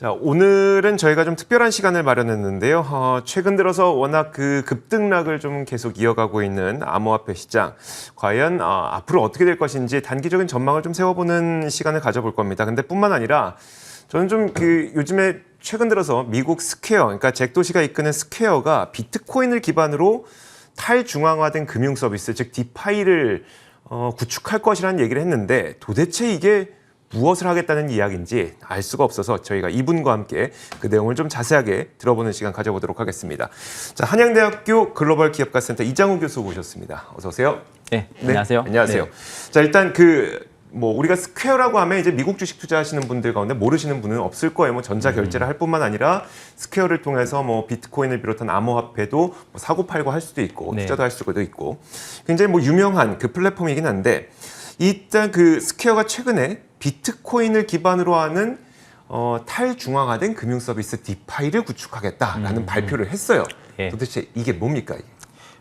자, 오늘은 저희가 좀 특별한 시간을 마련했는데요. 최근 들어서 워낙 그 급등락을 좀 계속 이어가고 있는 암호화폐 시장. 과연 앞으로 어떻게 될 것인지 단기적인 전망을 좀 세워보는 시간을 가져볼 겁니다. 근데 뿐만 아니라 저는 좀 요즘에 최근 들어서 미국 스퀘어, 그러니까 잭 도시가 이끄는 스퀘어가 비트코인을 기반으로 탈중앙화된 금융 서비스, 즉 디파이를 구축할 것이라는 얘기를 했는데 도대체 이게 무엇을 하겠다는 이야기인지 알 수가 없어서 저희가 이분과 함께 그 내용을 좀 자세하게 들어보는 시간 가져보도록 하겠습니다. 자, 한양대학교 글로벌 기업가센터 이장우 교수 모셨습니다. 어서 오세요. 네, 안녕하세요. 안녕하세요. 네. 자, 일단 우리가 스퀘어라고 하면 이제 미국 주식 투자하시는 분들 가운데 모르시는 분은 없을 거예요. 뭐 전자 결제를 할 뿐만 아니라 스퀘어를 통해서 뭐 비트코인을 비롯한 암호화폐도 뭐 사고 팔고 할 수도 있고 네. 투자도 할 수도 있고 굉장히 뭐 유명한 그 플랫폼이긴 한데 일단 그 스퀘어가 최근에 비트코인을 기반으로 하는 탈중앙화된 금융 서비스 디파이를 구축하겠다라는 발표를 했어요. 네. 도대체 이게 뭡니까?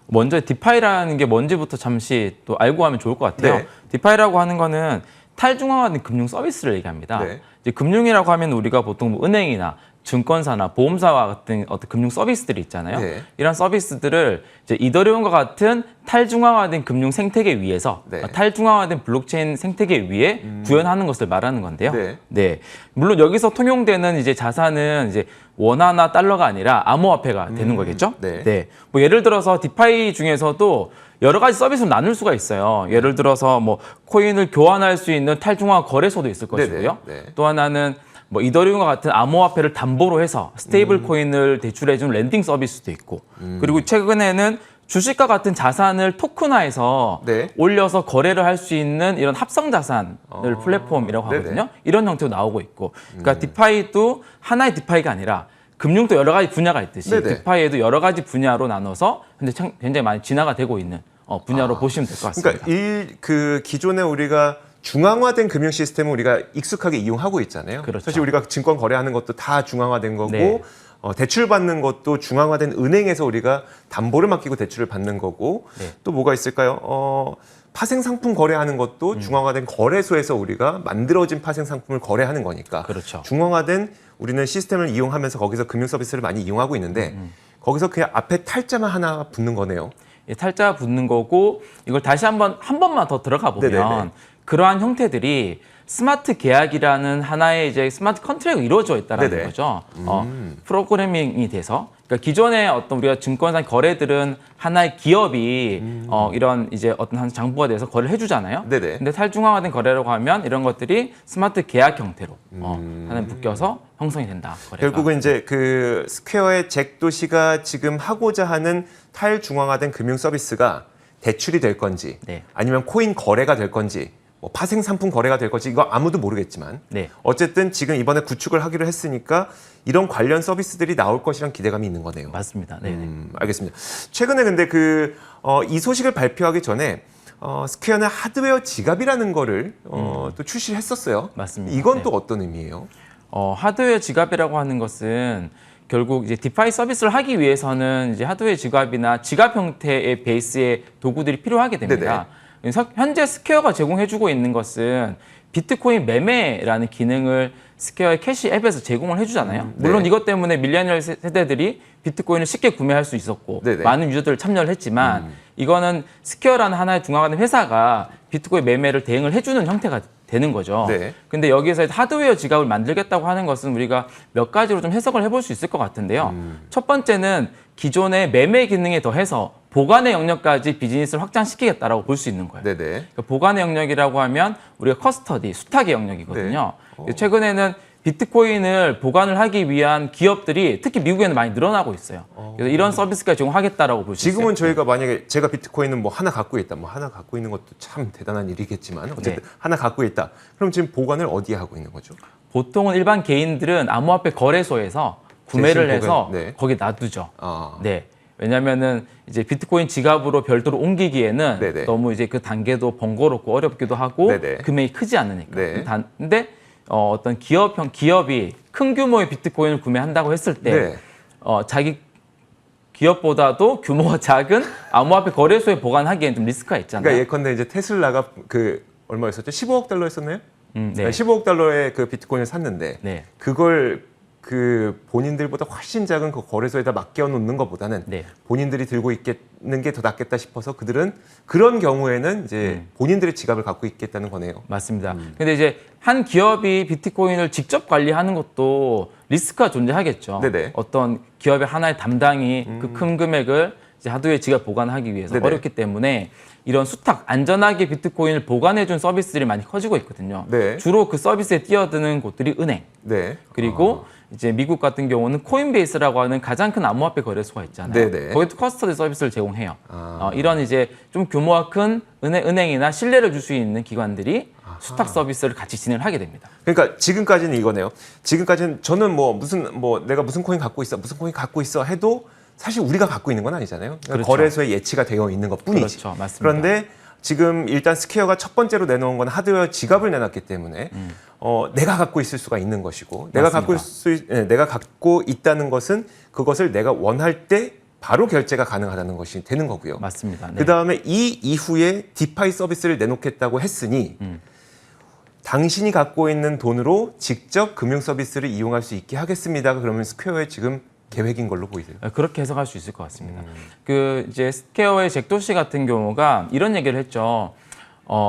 먼저 디파이라는 게 뭔지부터 잠시 또 알고 하면 좋을 것 같아요. 네. 디파이라고 하는 거는 탈중앙화된 금융 서비스를 얘기합니다. 네. 이제 금융이라고 하면 우리가 보통 뭐 은행이나 증권사나 보험사와 같은 어떤 금융 서비스들이 있잖아요. 네. 이런 서비스들을 이제 이더리움과 같은 탈중앙화된 금융 생태계 위에서 네. 탈중앙화된 블록체인 생태계 위에 구현하는 것을 말하는 건데요. 네. 물론 여기서 통용되는 이제 자산은 이제 원화나 달러가 아니라 암호화폐가 되는 거겠죠. 네. 뭐 예를 들어서 디파이 중에서도 여러 가지 서비스를 나눌 수가 있어요. 예를 들어서 뭐 코인을 교환할 수 있는 탈중앙화 거래소도 있을 것이고요. 네. 또 하나는 뭐 이더리움과 같은 암호화폐를 담보로 해서 스테이블 코인을 대출해주는 렌딩 서비스도 있고 그리고 최근에는 주식과 같은 자산을 토큰화해서 네. 올려서 거래를 할 수 있는 이런 합성 자산을 플랫폼이라고 하거든요. 네네. 이런 형태로 나오고 있고 그러니까 디파이도 하나의 디파이가 아니라 금융도 여러 가지 분야가 있듯이 네네. 디파이에도 여러 가지 분야로 나눠서 굉장히 많이 진화가 되고 있는 분야로 보시면 될 것 같습니다. 그러니까 기존에 우리가 중앙화된 금융 시스템을 우리가 익숙하게 이용하고 있잖아요. 그렇죠. 사실 우리가 증권 거래하는 것도 다 중앙화된 거고 네. 대출 받는 것도 중앙화된 은행에서 우리가 담보를 맡기고 대출을 받는 거고 네. 또 뭐가 있을까요? 파생 상품 거래하는 것도 중앙화된 거래소에서 우리가 만들어진 파생 상품을 거래하는 거니까 그렇죠. 중앙화된 우리는 시스템을 이용하면서 거기서 금융 서비스를 많이 이용하고 있는데 거기서 그냥 앞에 탈자만 하나 붙는 거네요. 예, 탈자 붙는 거고 이걸 다시 한 번만 더 들어가 보면 네네네. 그러한 형태들이 스마트 계약이라는 하나의 이제 스마트 컨트랙이 이루어져 있다는 네네. 거죠. 프로그래밍이 돼서 그러니까 기존의 어떤 우리가 증권사 거래들은 하나의 기업이 이런 이제 어떤 한 장부가 돼서 거래를 해주잖아요. 네네. 근데 탈중앙화된 거래라고 하면 이런 것들이 스마트 계약 형태로 하나 묶여서 형성이 된다. 거래가. 결국은 이제 그 스퀘어의 잭 도시가 지금 하고자 하는 탈중앙화된 금융 서비스가 대출이 될 건지 네. 아니면 코인 거래가 될 건지 뭐 파생 상품 거래가 될 건지 이거 아무도 모르겠지만 네. 어쨌든 지금 이번에 구축을 하기로 했으니까 이런 관련 서비스들이 나올 것이란 기대감이 있는 거네요. 맞습니다. 네. 알겠습니다. 최근에 근데 이 소식을 발표하기 전에 스퀘어는 하드웨어 지갑이라는 거를 또 출시를 했었어요. 맞습니다. 이건 네. 또 어떤 의미예요? 하드웨어 지갑이라고 하는 것은 결국 이제 디파이 서비스를 하기 위해서는 이제 하드웨어 지갑이나 지갑 형태의 베이스의 도구들이 필요하게 됩니다. 그래서 현재 스퀘어가 제공해주고 있는 것은 비트코인 매매라는 기능을 스퀘어의 캐시 앱에서 제공을 해주잖아요. 물론 이것 때문에 밀레니얼 세대들이 비트코인을 쉽게 구매할 수 있었고 네네. 많은 유저들을 참여를 했지만 이거는 스퀘어라는 하나의 중앙화된 회사가 비트코인 매매를 대행을 해주는 형태가 되는 거죠. 네. 근데 여기에서 하드웨어 지갑을 만들겠다고 하는 것은 우리가 몇 가지로 좀 해석을 해볼 수 있을 것 같은데요. 첫 번째는 기존의 매매 기능에 더해서 보관의 영역까지 비즈니스를 확장시키겠다라고 볼 수 있는 거예요. 네네. 그러니까 보관의 영역이라고 하면 우리가 커스터디, 수탁의 영역이거든요. 최근에는 비트코인을 보관을 하기 위한 기업들이 특히 미국에는 많이 늘어나고 있어요. 그래서 이런 서비스까지 제공하겠다라고 볼 수 있어요. 지금은 저희가 만약에 제가 비트코인은 뭐 하나 갖고 있다. 뭐 하나 갖고 있는 것도 참 대단한 일이겠지만 어쨌든 하나 갖고 있다. 그럼 지금 보관을 어디에 하고 있는 거죠? 보통은 일반 개인들은 암호화폐 거래소에서 구매를 대신 해서 네. 거기에 놔두죠. 아. 네. 왜냐면은 이제 비트코인 지갑으로 별도로 옮기기에는 네네. 너무 이제 그 단계도 번거롭고 어렵기도 하고 네네. 금액이 크지 않으니까. 네. 근데 어떤 기업이 큰 규모의 비트코인을 구매한다고 했을 때 네. 자기 기업보다도 규모가 작은 암호화폐 거래소에 보관하기엔 좀 리스크가 있잖아요. 그러니까 예컨대 이제 테슬라가 얼마였었죠? 15억 달러였었나요? 네. 15억 달러의 그 비트코인을 샀는데 네. 그걸 그 본인들보다 훨씬 작은 그 거래소에다 맡겨 놓는 것보다는 네. 본인들이 들고 있는 게 더 낫겠다 싶어서 그들은 그런 경우에는 이제 본인들의 지갑을 갖고 있겠다는 거네요. 맞습니다. 근데 이제 한 기업이 비트코인을 직접 관리하는 것도 리스크가 존재하겠죠. 네네. 어떤 기업의 하나의 담당이 그 큰 금액을 이제 하드웨어 지갑 보관하기 위해서 네네. 어렵기 때문에 이런 수탁, 안전하게 비트코인을 보관해준 서비스들이 많이 커지고 있거든요. 네. 주로 그 서비스에 뛰어드는 곳들이 은행, 네. 그리고 이제 미국 같은 경우는 코인베이스라고 하는 가장 큰 암호화폐 거래소가 있잖아요. 네네. 거기도 커스터디 서비스를 제공해요. 이런 이제 좀 규모가 큰 은행이나 신뢰를 줄 수 있는 기관들이 수탁 서비스를 같이 진행을 하게 됩니다. 그러니까 지금까지는 이거네요. 지금까지는 저는 내가 무슨 코인 갖고 있어 해도 사실 우리가 갖고 있는 건 아니잖아요. 그러니까 그렇죠. 거래소에 예치가 되어 있는 것뿐이지. 그렇죠. 맞습니다. 그런데 지금 일단 스퀘어가 첫 번째로 내놓은 건 하드웨어 지갑을 내놨기 때문에 내가 갖고 있을 수가 있는 것이고 내가 갖고 있다는 것은 그것을 내가 원할 때 바로 결제가 가능하다는 것이 되는 거고요. 맞습니다. 네. 그 다음에 이 이후에 디파이 서비스를 내놓겠다고 했으니 당신이 갖고 있는 돈으로 직접 금융 서비스를 이용할 수 있게 하겠습니다. 그러면 스퀘어의 지금 계획인 걸로 보이세요? 그렇게 해석할 수 있을 것 같습니다. 그 이제 스퀘어의 잭도 씨 같은 경우가 이런 얘기를 했죠.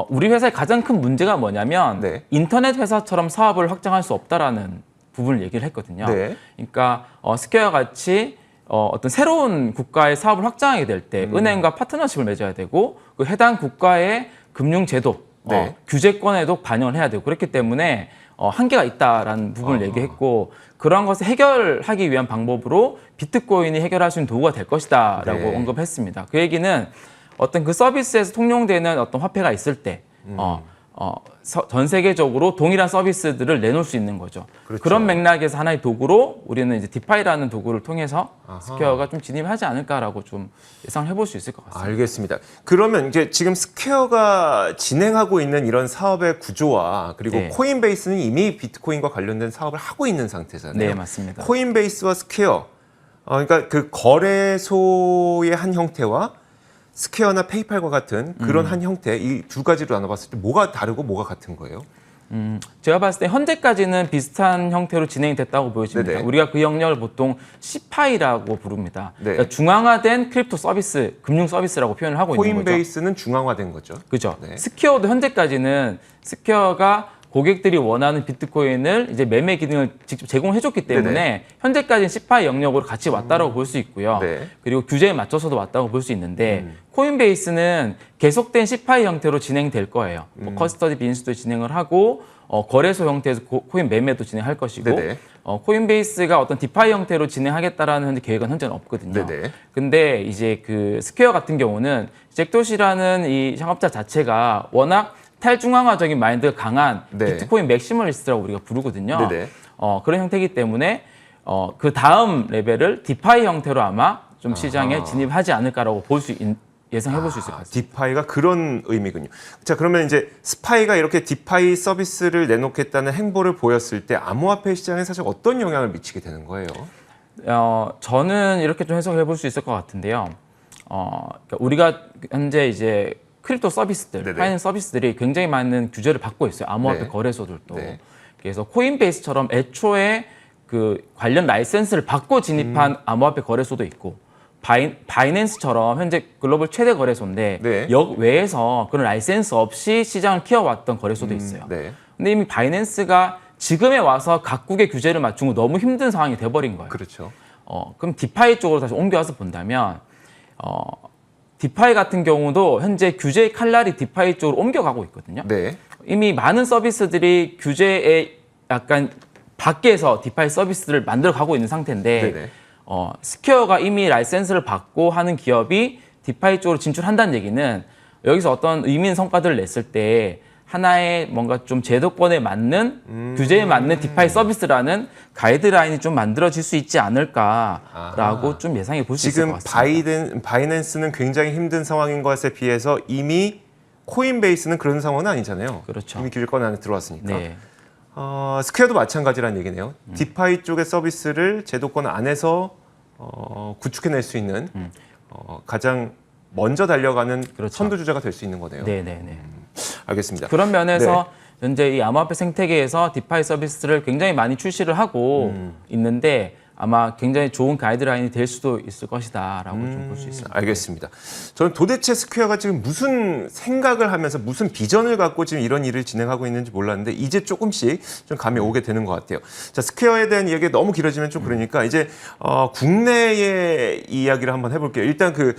우리 회사의 가장 큰 문제가 뭐냐면 네. 인터넷 회사처럼 사업을 확장할 수 없다라는 부분을 얘기를 했거든요. 네. 그러니까 스퀘어 같이 어떤 새로운 국가의 사업을 확장하게 될 때 은행과 파트너십을 맺어야 되고 그 해당 국가의 금융 제도, 네. 규제권에도 반영을 해야 되고 그렇기 때문에 한계가 있다라는 부분을 얘기했고 그러한 것을 해결하기 위한 방법으로 비트코인이 해결할 수 있는 도구가 될 것이다라고 네. 언급했습니다. 그 얘기는 어떤 그 서비스에서 통용되는 어떤 화폐가 있을 때 전 세계적으로 동일한 서비스들을 내놓을 수 있는 거죠. 그렇죠. 그런 맥락에서 하나의 도구로 우리는 이제 디파이라는 도구를 통해서 스퀘어가 좀 진입하지 않을까라고 좀 예상을 해볼 수 있을 것 같습니다. 알겠습니다. 그러면 이제 지금 스퀘어가 진행하고 있는 이런 사업의 구조와 그리고 네. 코인베이스는 이미 비트코인과 관련된 사업을 하고 있는 상태잖아요. 네, 맞습니다. 코인베이스와 스퀘어, 그러니까 그 거래소의 한 형태와 스퀘어나 페이팔과 같은 그런 한 형태, 이 두 가지로 나눠봤을 때 뭐가 다르고 뭐가 같은 거예요? 제가 봤을 때 현재까지는 비슷한 형태로 진행이 됐다고 보여집니다. 네네. 우리가 그 영역을 보통 시파이라고 부릅니다. 네. 그러니까 중앙화된 크립토 서비스, 금융 서비스라고 표현을 하고 있는 거죠. 코인베이스는 중앙화된 거죠. 그죠. 네. 스퀘어도 현재까지는 스퀘어가 고객들이 원하는 비트코인을 이제 매매 기능을 직접 제공해줬기 때문에 네네. 현재까지는 시파이 영역으로 같이 왔다라고 볼 수 있고요. 네. 그리고 규제에 맞춰서도 왔다고 볼 수 있는데 코인베이스는 계속된 시파이 형태로 진행될 거예요. 뭐 커스터디 비즈니스도 진행을 하고 거래소 형태에서 코인 매매도 진행할 것이고 네네. 코인베이스가 어떤 디파이 형태로 진행하겠다라는 현재 계획은 현재는 없거든요. 네네. 근데 이제 그 스퀘어 같은 경우는 잭도시라는 이 창업자 자체가 워낙 탈중앙화적인 마인드가 강한 네. 비트코인 맥시멀리스트라고 우리가 부르거든요. 네네. 그런 형태이기 때문에 그 다음 레벨을 디파이 형태로 아마 좀 시장에 진입하지 않을까라고 예상해 볼 수 있을 것 같습니다. 디파이가 그런 의미군요. 자, 그러면 이제 스파이가 이렇게 디파이 서비스를 내놓겠다는 행보를 보였을 때 암호화폐 시장에 사실 어떤 영향을 미치게 되는 거예요? 저는 이렇게 좀 해석해 볼 수 있을 것 같은데요. 그러니까 우리가 현재 이제 크립토 서비스들, 네네. 파이낸스 서비스들이 굉장히 많은 규제를 받고 있어요. 암호화폐 네. 거래소들도. 네. 그래서 코인베이스처럼 애초에 그 관련 라이센스를 받고 진입한 암호화폐 거래소도 있고 바이낸스처럼 현재 글로벌 최대 거래소인데 네. 역외에서 그런 라이센스 없이 시장을 키워왔던 거래소도 있어요. 네. 근데 이미 바이낸스가 지금에 와서 각국의 규제를 맞춘 거 너무 힘든 상황이 돼버린 거예요. 그렇죠. 그럼 디파이 쪽으로 다시 옮겨와서 본다면 디파이 같은 경우도 현재 규제의 칼날이 디파이 쪽으로 옮겨가고 있거든요. 네. 이미 많은 서비스들이 규제의 약간 밖에서 디파이 서비스를 만들어 가고 있는 상태인데 네네. 스퀘어가 이미 라이센스를 받고 하는 기업이 디파이 쪽으로 진출한다는 얘기는 여기서 어떤 의미 있는 성과들을 냈을 때 하나의 뭔가 좀 제도권에 맞는 규제에 맞는 디파이 서비스라는 가이드라인이 좀 만들어질 수 있지 않을까라고 좀 예상해 볼 수 있을 것 같습니다. 지금 바이낸스는 굉장히 힘든 상황인 것에 비해서 이미 코인베이스는 그런 상황은 아니잖아요. 그렇죠. 이미 규제권 안에 들어왔으니까. 네. 스퀘어도 마찬가지라는 얘기네요. 디파이 쪽의 서비스를 제도권 안에서 구축해낼 수 있는 가장 먼저 달려가는 그렇죠. 선두주자가 될 수 있는 거네요. 네네네. 알겠습니다. 그런 면에서 현재 이 암호화폐 생태계에서 디파이 서비스를 굉장히 많이 출시를 하고 있는데 아마 굉장히 좋은 가이드라인이 될 수도 있을 것이다라고 좀 볼 수 있습니다. 알겠습니다. 저는 도대체 스퀘어가 지금 무슨 생각을 하면서 무슨 비전을 갖고 지금 이런 일을 진행하고 있는지 몰랐는데 이제 조금씩 좀 감이 오게 되는 것 같아요. 자, 스퀘어에 대한 이야기가 너무 길어지면 좀 그러니까 이제 국내의 이야기를 한번 해볼게요. 일단 그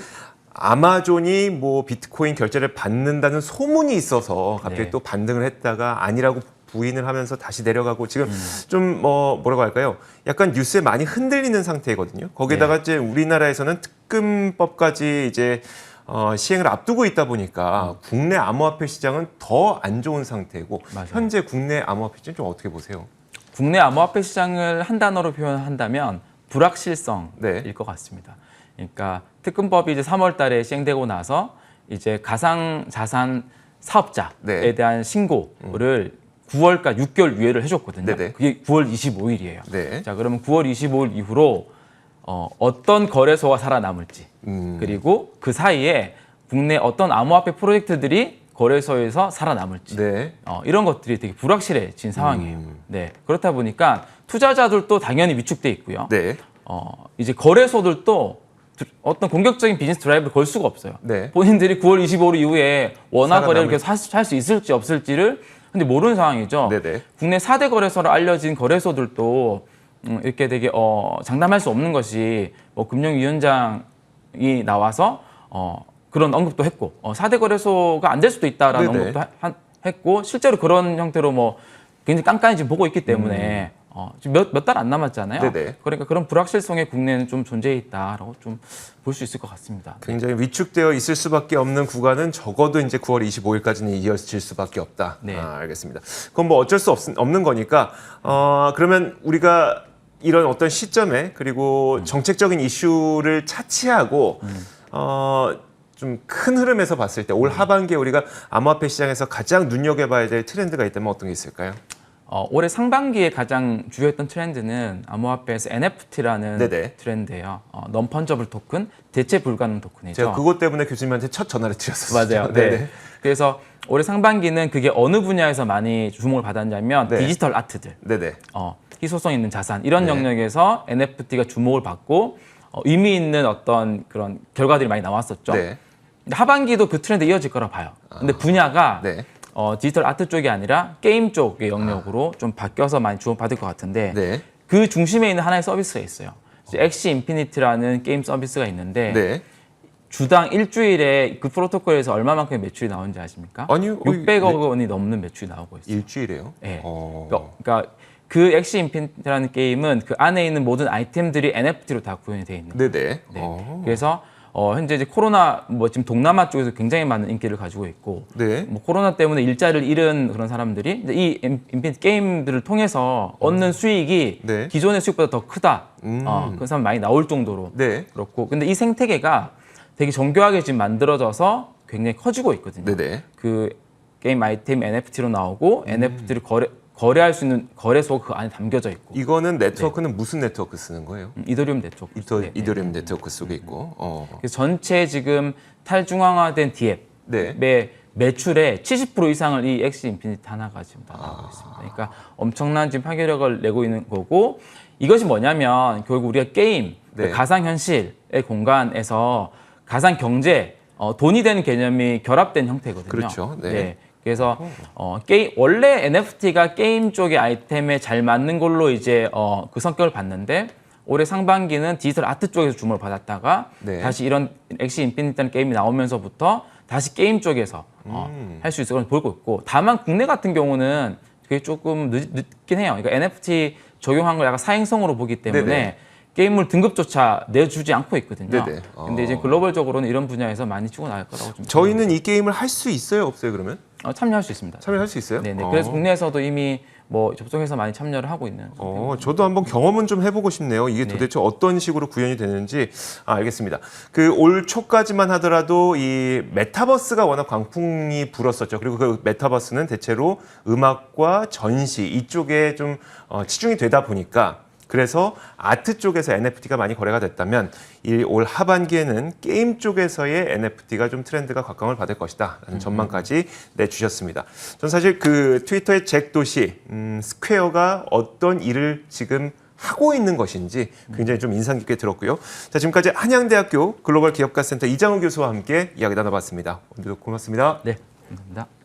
아마존이 뭐 비트코인 결제를 받는다는 소문이 있어서 갑자기 네. 또 반등을 했다가 아니라고 부인을 하면서 다시 내려가고 지금 좀 뭐라고 할까요? 약간 뉴스에 많이 흔들리는 상태거든요. 거기다가 이제 우리나라에서는 특금법까지 이제 시행을 앞두고 있다 보니까 국내 암호화폐 시장은 더 안 좋은 상태고 맞아요. 현재 국내 암호화폐 시장 좀 어떻게 보세요? 국내 암호화폐 시장을 한 단어로 표현한다면 불확실성일 네. 것 같습니다. 그러니까 특금법이 이제 3월 달에 시행되고 나서 이제 가상 자산 사업자에 네. 대한 신고를 9월까지 6개월 유예를 해줬거든요. 네네. 그게 9월 25일이에요. 네. 자, 그러면 9월 25일 이후로 어떤 거래소가 살아남을지 그리고 그 사이에 국내 어떤 암호화폐 프로젝트들이 거래소에서 살아남을지 네. 이런 것들이 되게 불확실해진 상황이에요. 네, 그렇다 보니까 투자자들도 당연히 위축돼 있고요. 네. 이제 거래소들도 어떤 공격적인 비즈니스 드라이브를 걸 수가 없어요. 네. 본인들이 9월 25일 이후에 원화 거래를 살아남을- 계속 할 수 있을지 없을지를 근데 모르는 상황이죠. 네네. 국내 4대 거래소로 알려진 거래소들도 이렇게 되게 장담할 수 없는 것이 뭐 금융위원장이 나와서 그런 언급도 했고 4대 거래소가 안 될 수도 있다라는 네네. 언급도 했고 실제로 그런 형태로 뭐 굉장히 깐깐히 지금 보고 있기 때문에 지금 몇 달 안 남았잖아요. 네네. 그러니까 그런 불확실성이 국내에는 좀 존재해 있다라고 좀 볼 수 있을 것 같습니다. 굉장히 위축되어 있을 수밖에 없는 구간은 적어도 이제 9월 25일까지는 이어질 수밖에 없다. 네. 알겠습니다. 그건 뭐 어쩔 수 없는 거니까 그러면 우리가 이런 어떤 시점에 그리고 정책적인 이슈를 차치하고 좀 큰 흐름에서 봤을 때 올 하반기에 우리가 암호화폐 시장에서 가장 눈여겨봐야 될 트렌드가 있다면 어떤 게 있을까요? 올해 상반기에 가장 주요했던 트렌드는 암호화폐에서 NFT라는 네네. 트렌드예요. non-fungible 토큰, 대체 불가능 토큰이죠. 제가 그것 때문에 교수님한테 첫 전화를 드렸었어요. 맞아요. 네. 그래서 올해 상반기는 그게 어느 분야에서 많이 주목을 받았냐면 네. 디지털 아트들, 네네. 희소성 있는 자산 이런 네. 영역에서 NFT가 주목을 받고 의미 있는 어떤 그런 결과들이 많이 나왔었죠. 네. 근데 하반기도 그 트렌드 이어질 거라 봐요. 근데 분야가 네. 디지털 아트 쪽이 아니라 게임 쪽의 영역으로 좀 바뀌어서 많이 주목받을 것 같은데 네. 그 중심에 있는 하나의 서비스가 있어요. 엑시 인피니티라는 게임 서비스가 있는데 네. 주당 일주일에 그 프로토콜에서 얼마만큼의 매출이 나오는지 아십니까? 아니요. 600억 원이 넘는 매출이 나오고 있어요. 일주일에요? 네. 그러니까 그 엑시 인피니티라는 게임은 그 안에 있는 모든 아이템들이 NFT로 다 구현이 되어 있는 거예요. 네네. 네. 그래서 현재 이제 코로나 뭐 지금 동남아 쪽에서 굉장히 많은 인기를 가지고 있고 네. 뭐 코로나 때문에 일자리를 잃은 그런 사람들이 이제 이 인피니티 게임들을 통해서 얻는 수익이 네. 기존의 수익보다 더 크다. 그런 사람 많이 나올 정도로 네. 그렇고 근데 이 생태계가 되게 정교하게 지금 만들어져서 굉장히 커지고 있거든요. 네네. 그 게임 아이템 NFT로 나오고 NFT를 거래할 수 있는 거래소가 그 안에 담겨져 있고 이거는 네트워크는 무슨 네트워크 쓰는 거예요? 이더리움 네트워크. 네. 이더리움 네트워크 속에 있고. 그래서 전체 지금 탈중앙화된 디앱의 네. 매출의 70% 이상을 이 엑시 인피니티 하나가 지금 다 나오고 있습니다. 그러니까 엄청난 지금 파괴력을 내고 있는 거고 이것이 뭐냐면 결국 우리가 게임, 네. 가상현실의 공간에서 가상 경제, 돈이 되는 개념이 결합된 형태거든요. 그렇죠. 네. 그래서 원래 NFT가 게임 쪽의 아이템에 잘 맞는 걸로 이제 그 성격을 봤는데 올해 상반기는 디지털 아트 쪽에서 주목을 받았다가 네. 다시 이런 엑시 인피니티라는 게임이 나오면서부터 다시 게임 쪽에서 할 수 있을 걸 보고 있고 다만 국내 같은 경우는 그게 조금 늦긴 해요. 그러니까 NFT 적용한 걸 약간 사행성으로 보기 때문에 네네. 게임물 등급조차 내주지 않고 있거든요. 네네. 근데 이제 글로벌적으로는 이런 분야에서 많이 치고 나갈 거라고 좀 저희는 이 게임을 할 수 있어요, 없어요, 그러면? 참여할 수 있습니다. 참여할 수 있어요? 네네. 그래서 국내에서도 이미 뭐 접속해서 많이 참여를 하고 있는. 저도 한번 경험은 좀 해보고 싶네요. 이게 도대체 어떤 식으로 구현이 되는지. 알겠습니다. 그 올 초까지만 하더라도 이 메타버스가 워낙 광풍이 불었었죠. 그리고 그 메타버스는 대체로 음악과 전시 이쪽에 좀 치중이 되다 보니까 그래서 아트 쪽에서 NFT가 많이 거래가 됐다면 이 올 하반기에는 게임 쪽에서의 NFT가 좀 트렌드가 각광을 받을 것이다 라는 전망까지 내주셨습니다. 전 사실 그 트위터의 잭 도시 스퀘어가 어떤 일을 지금 하고 있는 것인지 굉장히 좀 인상 깊게 들었고요. 자, 지금까지 한양대학교 글로벌 기업가센터 이장우 교수와 함께 이야기 나눠봤습니다. 오늘도 고맙습니다. 네, 감사합니다.